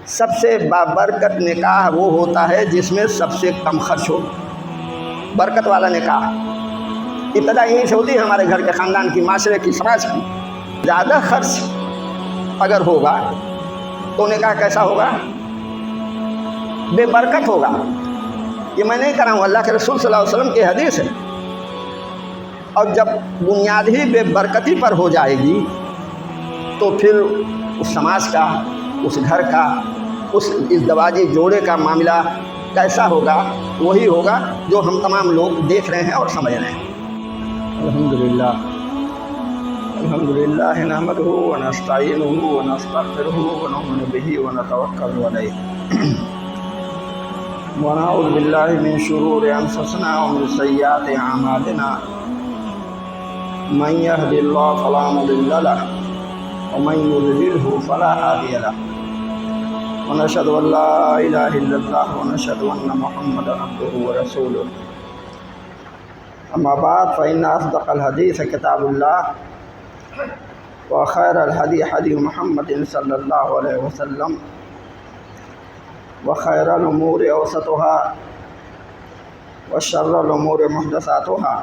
سب سے بابرکت نکاح وہ ہوتا ہے جس میں سب سے کم خرچ ہو، برکت والا نکاح۔ ابتدا یہی سے ہوتی ہے ہمارے گھر کے، خاندان کی، معاشرے کی، سماج کی۔ زیادہ خرچ اگر ہوگا تو نکاح کیسا ہوگا؟ بے برکت ہوگا۔ یہ میں نہیں کہہ رہا ہوں، اللہ کے رسول صلی اللہ علیہ وسلم کی حدیث ہے۔ اور جب بنیاد ہی بے برکتی پر ہو جائے گی تو پھر اس سماج کا، اس گھر کا، اس ازدواجی جوڑے کا معاملہ کیسا ہوگا؟ وہی ہوگا جو ہم تمام لوگ دیکھ رہے ہیں اور سمجھ رہے ہیں۔ الحمدللہ الحمدللہ نحمدہ ونستعینہ ونستغفرہ ونؤمن بہ ونتوکل علیہ ونعوذ باللہ من شرور انفسنا ومن سیئات اعمالنا من يهد الله فلا مضل له ومن يضلله فلا هادي له ونشهد ان لا اله الا الله ونشهد ان محمدا عبده ورسوله اما بعد فان اصدق الحديث كتاب الله وخير الهدي هدي محمد صلى الله عليه وسلم وخير الامور اوسطها وشر الامور محدثاتها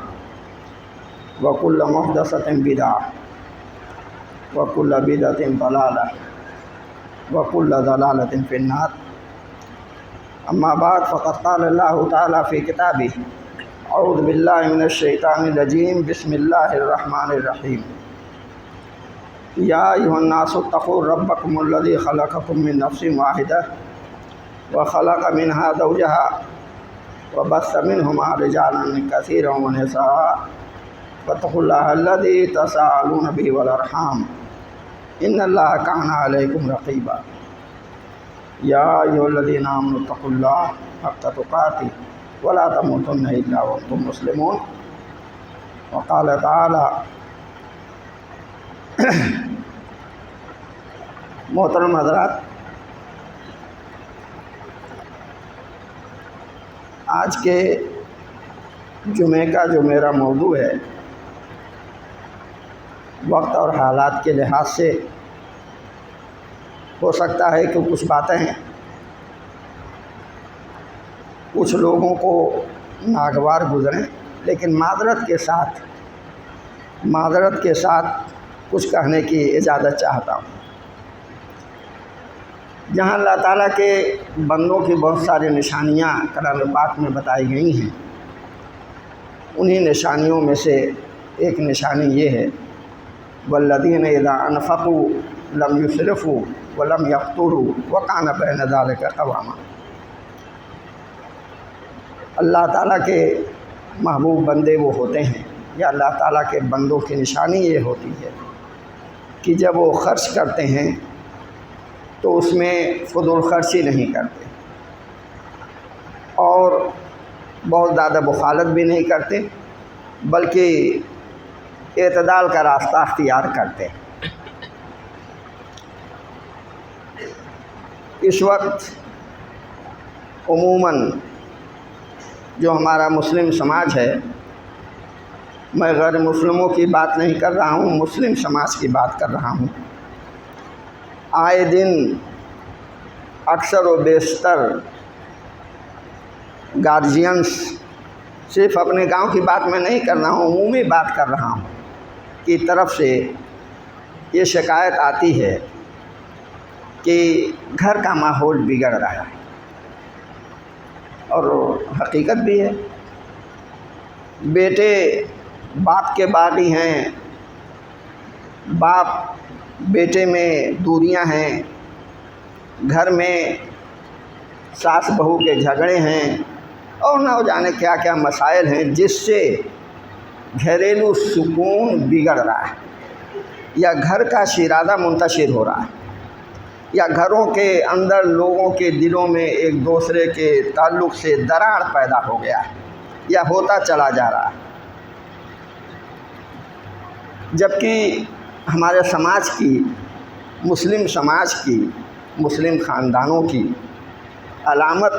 وكل محدثة بدعة وكل بدعة ضلالة وكل ضلالة في النار أما بعد فقد قال الله تعالى في كتابه أعوذ بالله من الشيطان الرجيم بسم الله الرحمن الرحيم يا أيها الناس اتقوا ربكم الذي خلقكم من نفس واحدة وخلق منها زوجها وبث منهما رجالا كثيرا ونساء واتقوا الله الذي تساءلون به والأرحام إن الله كان عليكم رقيبا يا أيها الذين آمنوا اتقوا الله حق تقاته ولا تموتن إلا وأنتم مسلمون وقال تعالى محترم حضرات، آج کے جمعے کا جو میرا موضوع ہے، وقت اور حالات کے لحاظ سے ہو سکتا ہے کہ کچھ باتیں کچھ لوگوں کو ناگوار گزریں، لیکن معذرت کے ساتھ کچھ کہنے کی اجازت چاہتا ہوں۔ جہاں اللہ تعالیٰ کے بندوں کی بہت ساری نشانیاں کلام پاک میں بتائی گئی ہیں، انہی نشانیوں میں سے ایک نشانی یہ ہے والذین اذا انفقوا لم یسرفوا ولم یقتروا وکان بین ذلک قواما۔ اللہ تعالیٰ کے محبوب بندے وہ ہوتے ہیں، یا اللہ تعالیٰ کے بندوں کی نشانی یہ ہوتی ہے کہ جب وہ خرچ کرتے ہیں تو اس میں فضول خرچی نہیں کرتے اور بہت زیادہ بخالت بھی نہیں کرتے، بلکہ اعتدال کا راستہ اختیار کرتے۔ اس وقت عموماً جو ہمارا مسلم سماج ہے، میں غیر مسلموں کی بات نہیں کر رہا ہوں، مسلم سماج کی بات کر رہا ہوں، آئے دن اکثر و بیشتر گارجینس، صرف اپنے گاؤں کی بات میں نہیں کر رہا ہوں، عمومی بات کر رہا ہوں، کی طرف سے یہ شکایت آتی ہے کہ گھر کا ماحول بگڑ رہا ہے، اور حقیقت بھی ہے۔ بیٹے باپ کے باغی ہیں، باپ بیٹے میں دوریاں ہیں، گھر میں ساس بہو کے جھگڑے ہیں، اور نہ جانے کیا کیا مسائل ہیں، جس سے گھریلو سکون بگڑ رہا ہے، یا گھر کا شیرازہ منتشر ہو رہا ہے، یا گھروں کے اندر لوگوں کے دلوں میں ایک دوسرے کے تعلق سے دراڑ پیدا ہو گیا ہے، یا ہوتا چلا جا رہا ہے۔ جبکہ ہمارے سماج کی، مسلم سماج کی، مسلم خاندانوں کی علامت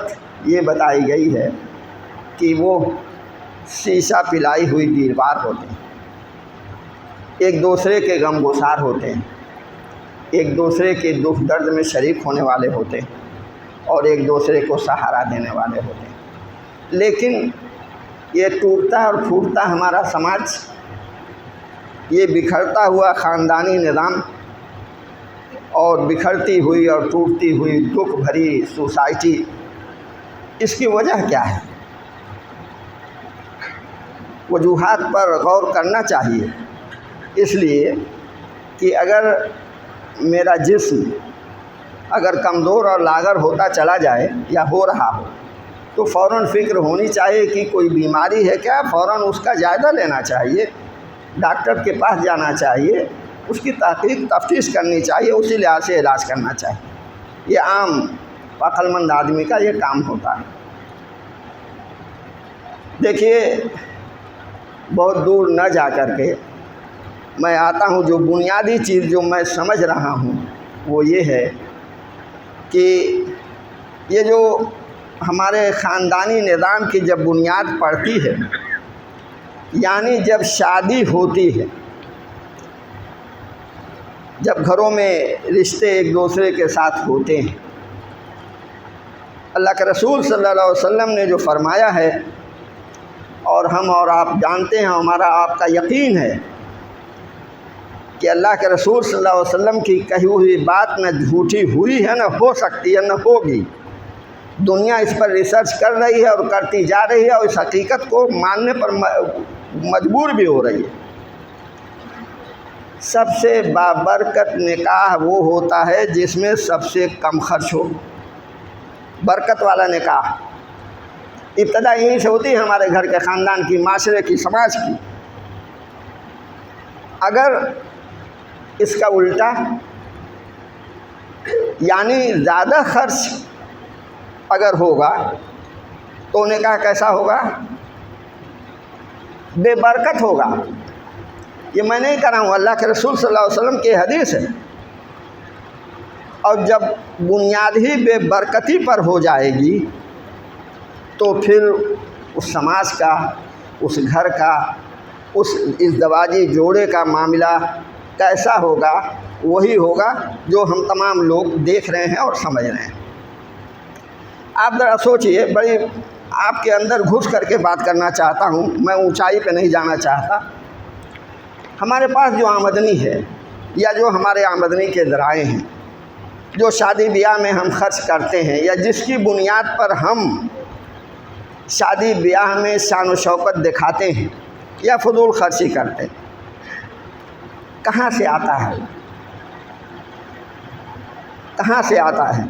یہ بتائی گئی ہے کہ وہ شیشہ پلائی ہوئی دیوار ہوتے ہیں، ایک دوسرے کے غم گسار ہوتے ہیں، ایک دوسرے کے دکھ درد میں شریک ہونے والے ہوتے ہیں اور ایک دوسرے کو سہارا دینے والے ہوتے ہیں، لیکن یہ ٹوٹتا اور پھوٹتا ہمارا سماج، یہ بکھرتا ہوا خاندانی نظام اور بکھرتی ہوئی اور ٹوٹتی ہوئی دکھ بھری سوسائٹی، اس کی وجہ کیا ہے؟ وجوہات پر غور کرنا چاہیے، اس لیے کہ اگر میرا جسم اگر کمزور اور لاغر ہوتا چلا جائے یا ہو رہا ہو تو فوراً فکر ہونی چاہیے کہ کوئی بیماری ہے کیا، فوراً اس کا جائزہ لینا چاہیے، ڈاکٹر کے پاس جانا چاہیے، اس کی تحقیق تفتیش کرنی چاہیے، اسی لحاظ سے علاج کرنا چاہیے۔ یہ عام عقل مند آدمی کا یہ کام ہوتا ہے۔ دیکھیے، بہت دور نہ جا کر کے میں آتا ہوں، جو بنیادی چیز جو میں سمجھ رہا ہوں وہ یہ ہے کہ یہ جو ہمارے خاندانی نظام کی جب بنیاد پڑتی ہے، یعنی جب شادی ہوتی ہے، جب گھروں میں رشتے ایک دوسرے کے ساتھ ہوتے ہیں، اللہ کے رسول صلی اللہ علیہ وسلم نے جو فرمایا ہے اور ہم اور آپ جانتے ہیں، ہمارا آپ کا یقین ہے کہ اللہ کے رسول صلی اللہ علیہ وسلم کی کہی ہوئی بات نہ جھوٹی ہوئی ہے، نہ ہو سکتی ہے، نہ ہوگی۔ دنیا اس پر ریسرچ کر رہی ہے اور کرتی جا رہی ہے اور اس حقیقت کو ماننے پر مجبور بھی ہو رہی ہے۔ سب سے بابرکت نکاح وہ ہوتا ہے جس میں سب سے کم خرچ ہو، برکت والا نکاح۔ ابتدا یہیں سے ہوتی ہے ہمارے گھر کے، خاندان کی، معاشرے کی، سماج کی۔ اگر اس کا الٹا، یعنی زیادہ خرچ اگر ہوگا تو نکاح کیسا ہوگا؟ بے برکت ہوگا۔ یہ میں نہیں کہہ رہا ہوں، اللہ کے رسول صلی اللہ علیہ وسلم کی حدیث ہے۔ اور جب بنیاد ہی بے برکتی پر ہو جائے گی تو پھر اس سماج کا، اس گھر کا، اس ازدواجی جوڑے کا معاملہ کیسا ہوگا؟ وہی ہوگا جو ہم تمام لوگ دیکھ رہے ہیں اور سمجھ رہے ہیں۔ آپ ذرا سوچئے، بڑی آپ کے اندر گھس کر کے بات کرنا چاہتا ہوں، میں اونچائی پہ نہیں جانا چاہتا۔ ہمارے پاس جو آمدنی ہے یا جو ہمارے آمدنی کے ذرائع ہیں، جو شادی بیاہ میں ہم خرچ کرتے ہیں یا جس کی بنیاد پر ہم شادی بیاہ میں شان و شوکت دکھاتے ہیں یا فضول خرچی کرتے ہیں، کہاں سے آتا ہے؟ کہاں سے آتا ہے؟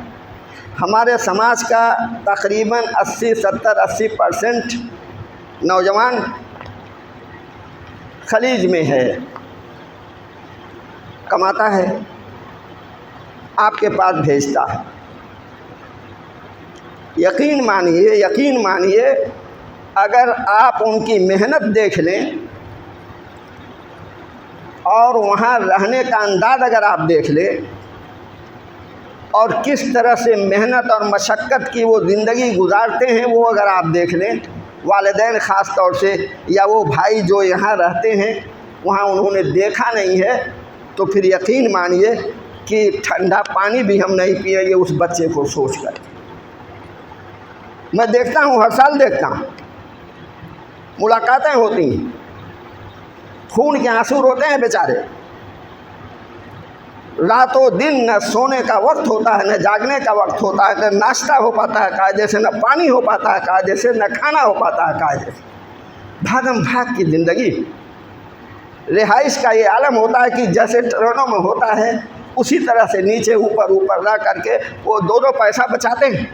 ہمارے سماج کا تقریباً 80% نوجوان خلیج میں ہے، کماتا ہے، آپ کے پاس بھیجتا ہے۔ یقین مانیے اگر آپ ان کی محنت دیکھ لیں اور وہاں رہنے کا انداز اگر آپ دیکھ لیں اور کس طرح سے محنت اور مشقت کی وہ زندگی گزارتے ہیں وہ اگر آپ دیکھ لیں، والدین خاص طور سے یا وہ بھائی جو یہاں رہتے ہیں وہاں انہوں نے دیکھا نہیں ہے، تو پھر یقین مانیے کہ ٹھنڈا پانی بھی ہم نہیں پیئیں گے اس بچے کو سوچ کر۔ میں دیکھتا ہوں، ہر سال دیکھتا ہوں، ملاقاتیں ہوتی ہیں، خون کے آنسو روتے ہیں بیچارے، رات و دن نہ سونے کا وقت ہوتا ہے، نہ جاگنے کا وقت ہوتا ہے، نہ ناشتہ ہو پاتا ہے قاعدے سے، نہ پانی ہو پاتا ہے قاعدے سے، نہ کھانا ہو پاتا ہے قاعدے سے۔ بھاگم بھاگ کی زندگی۔ رہائش کا یہ عالم ہوتا ہے کہ جیسے ٹرینوں میں ہوتا ہے اسی طرح سے نیچے اوپر رہ کر کے وہ دو پیسہ بچاتے ہیں،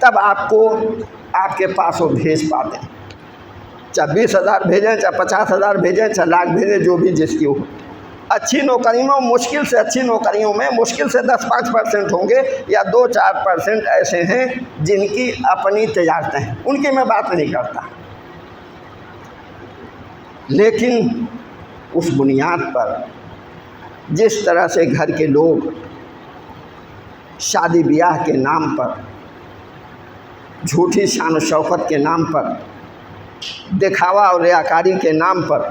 تب آپ کو آپ کے پاس وہ بھیج پاتے ہیں، چاہے 20,000 بھیجیں، چاہے 50,000 بھیجیں، چاہے لاکھ بھیجیں، جو بھی جس کی ہو۔ اچھی نوکریوں، مشکل سے اچھی نوکریوں میں مشکل سے 10-5% ہوں گے یا 2-4% ایسے ہیں جن کی اپنی تجارتیں ہیں، ان کی میں بات نہیں کرتا، لیکن اس بنیاد پر جس طرح سے گھر کے لوگ شادی بیاہ کے نام پر، جھوٹی شان و شوکت کے نام پر، دکھاوا اور ریاکاری کے نام پر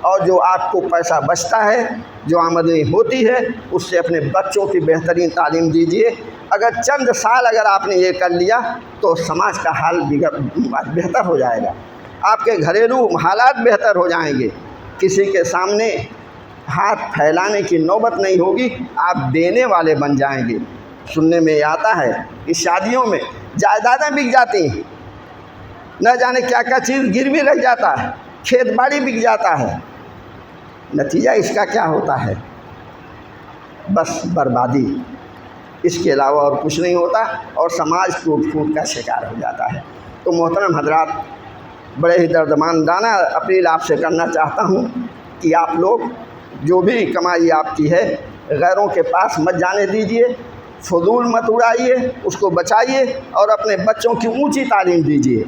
اور جو آپ کو پیسہ بچتا ہے، جو آمدنی ہوتی ہے، اس سے اپنے بچوں کی بہترین تعلیم دیجیے۔ اگر چند سال اگر آپ نے یہ کر لیا تو سماج کا حال بہتر ہو جائے گا، آپ کے گھریلو حالات بہتر ہو جائیں گے، کسی کے سامنے ہاتھ پھیلانے کی نوبت نہیں ہوگی، آپ دینے والے بن جائیں گے۔ سننے میں آتا ہے کہ شادیوں میں جائیدادیں بک جاتی ہیں، نہ جانے کیا کیا چیز گروی رہ جاتا ہے، کھیت باڑی بک جاتا ہے، نتیجہ اس کا کیا ہوتا ہے؟ بس بربادی، اس کے علاوہ اور کچھ نہیں ہوتا، اور سماج ٹوٹ پھوٹ کا شکار ہو جاتا ہے۔ تو محترم حضرات، بڑے ہی دردمندانہ اپیل آپ سے کرنا چاہتا ہوں کہ آپ لوگ جو بھی کمائی آپ کی ہے غیروں کے پاس مت جانے دیجیے، فضول مت اڑائیے، اس کو بچائیے اور اپنے بچوں کی اونچی تعلیم دیجیے،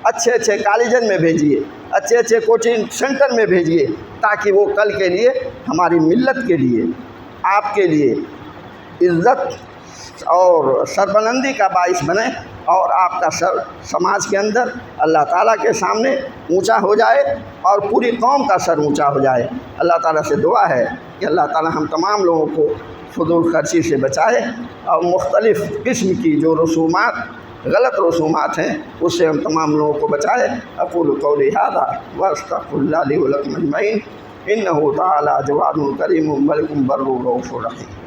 اچھے اچھے کالجن میں بھیجیے، اچھے اچھے کوچنگ سینٹر میں بھیجیے، تاکہ وہ کل کے لیے ہماری ملت کے لیے، آپ کے لیے عزت اور سربلندی کا باعث بنے، اور آپ کا سر سماج کے اندر اللہ تعالیٰ کے سامنے اونچا ہو جائے اور پوری قوم کا سر اونچا ہو جائے۔ اللہ تعالیٰ سے دعا ہے کہ اللہ تعالیٰ ہم تمام لوگوں کو فضول خرچی سے بچائے، اور مختلف قسم کی جو رسومات، غلط رسومات ہیں، اس سے ہم تمام لوگوں کو بچائے۔ اقول قولی ھذا واستغفر اللہ لی ولکم اجمعین، انہ تعالی جواد کریم ملک بر رؤوف رحیم۔